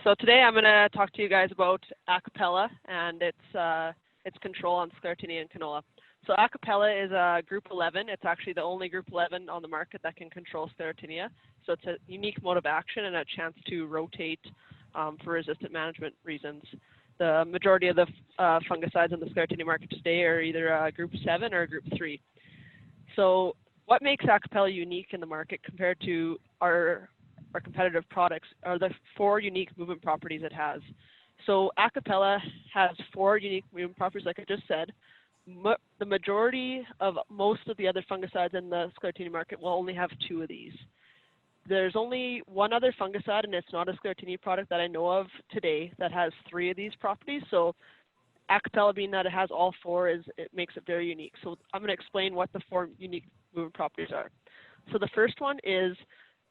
So today I'm going to talk to you guys about Acapella and its control on sclerotinia and canola. So Acapella is a group 11. It's actually the only group 11 on the market that can control sclerotinia. So it's a unique mode of action and a chance to rotate for resistant management reasons. The majority of the fungicides in the sclerotinia market today are either group 7 or group 3. So what makes Acapella unique in the market compared to our competitive products are the 4 unique movement properties it has. So Acapella has 4 unique movement properties, like I just said. The majority of most of the other fungicides in the sclerotinia market will only have 2 of these. There's only one other fungicide, and it's not a sclerotinia product that I know of today, that has 3 of these properties. So Acapella, being that it has all 4, it makes it very unique. So I'm going to explain what the 4 unique movement properties are. So the first one is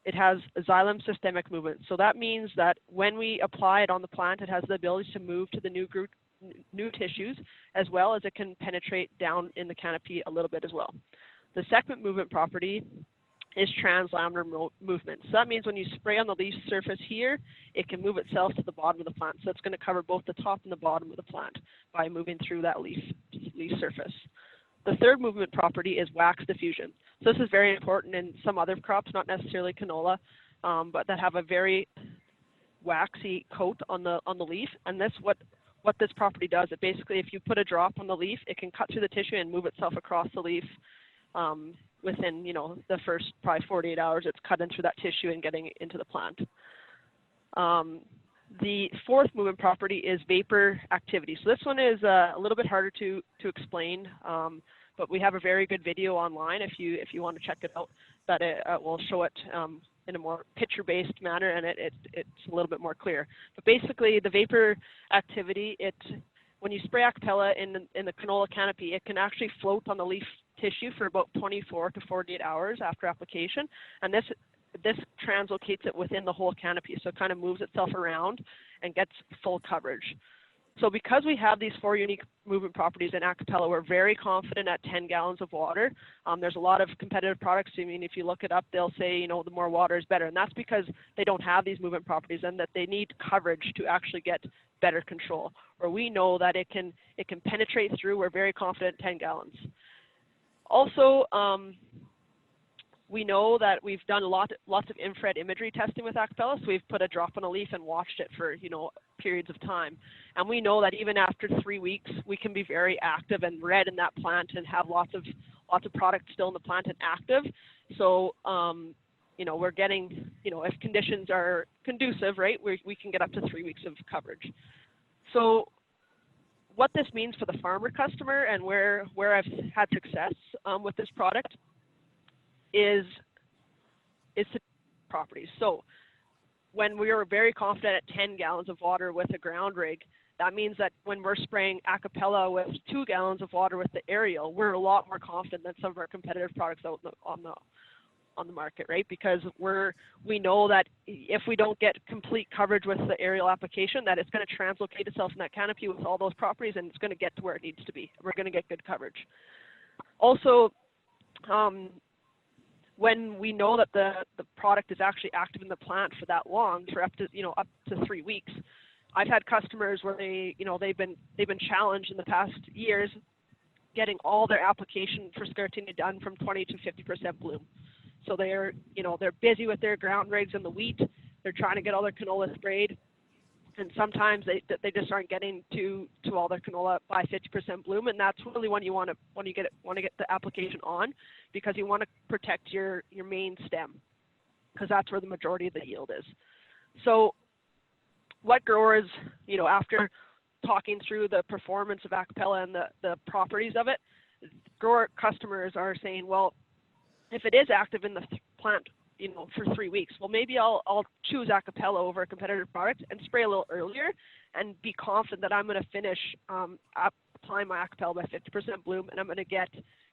it has Xylem systemic movement. So that means that when we apply it on the plant, it has the ability to move to the new tissues, as well as it can penetrate down in the canopy a little bit as well. The second movement property is translaminar movement. So that means when you spray on the leaf surface here, it can move itself to the bottom of the plant. So it's going to cover both the top and the bottom of the plant by moving through that leaf surface. The third movement property is wax diffusion. So this is very important in some other crops, not necessarily canola, but that have a very waxy coat on the leaf. And this what this property does. It basically, if you put a drop on the leaf, it can cut through the tissue and move itself across the leaf within, the first probably 48 hours. It's cutting through that tissue and getting into the plant. The fourth movement property is vapor activity. So this one is a little bit harder to explain, but we have a very good video online if you want to check it out, that it will show it in a more picture-based manner, and it's a little bit more clear. But basically, the vapor activity, when you spray Acapella in the canola canopy, it can actually float on the leaf tissue for about 24 to 48 hours after application, and this translocates it within the whole canopy, so it kind of moves itself around and gets full coverage. So because we have these 4 unique movement properties in Acapella, we're very confident at 10 gallons of water. There's a lot of competitive products. I mean, if you look it up, they'll say, the more water is better. And that's because they don't have these movement properties and that they need coverage to actually get better control. Or we know that it can penetrate through. We're very confident at 10 gallons. Also, we know that we've done lots of infrared imagery testing with Acapella, so we've put a drop on a leaf and watched it for periods of time, and we know that even after 3 weeks, we can be very active and red in that plant and have lots of product still in the plant and active. So we're getting if conditions are conducive, right, we can get up to 3 weeks of coverage. So what this means for the farmer customer and where I've had success with this product is the properties. So when we are very confident at 10 gallons of water with a ground rig, that means that when we're spraying Acapella with 2 gallons of water with the aerial, we're a lot more confident than some of our competitive products out on the market, right? Because we know that if we don't get complete coverage with the aerial application, that it's going to translocate itself in that canopy with all those properties, and it's going to get to where it needs to be. We're going to get good coverage. Also, when we know that the product is actually active in the plant for that long, for up to 3 weeks, I've had customers where they've been challenged in the past years getting all their application for sclerotinia done from 20 to 50% bloom. So they're busy with their ground rigs in the wheat. They're trying to get all their canola sprayed, and sometimes they just aren't getting to all their canola by 50% bloom, and that's really when you want to get the application on, because you want to protect your main stem, because that's where the majority of the yield is. So what growers, after talking through the performance of Acapella and the properties of it, grower customers are saying, well, if it is active in the plant for 3 weeks, well, maybe I'll choose Acapella over a competitive product and spray a little earlier and be confident that I'm going to finish applying my Acapella by 50% bloom, and I'm going to get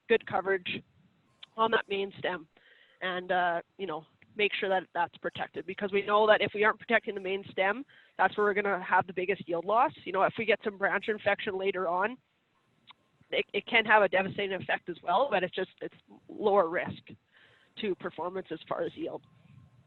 good coverage on that main stem, and make sure that that's protected, because we know that if we aren't protecting the main stem, that's where we're going to have the biggest yield loss. If we get some branch infection later on, it can have a devastating effect as well, but it's lower risk to performance as far as yield.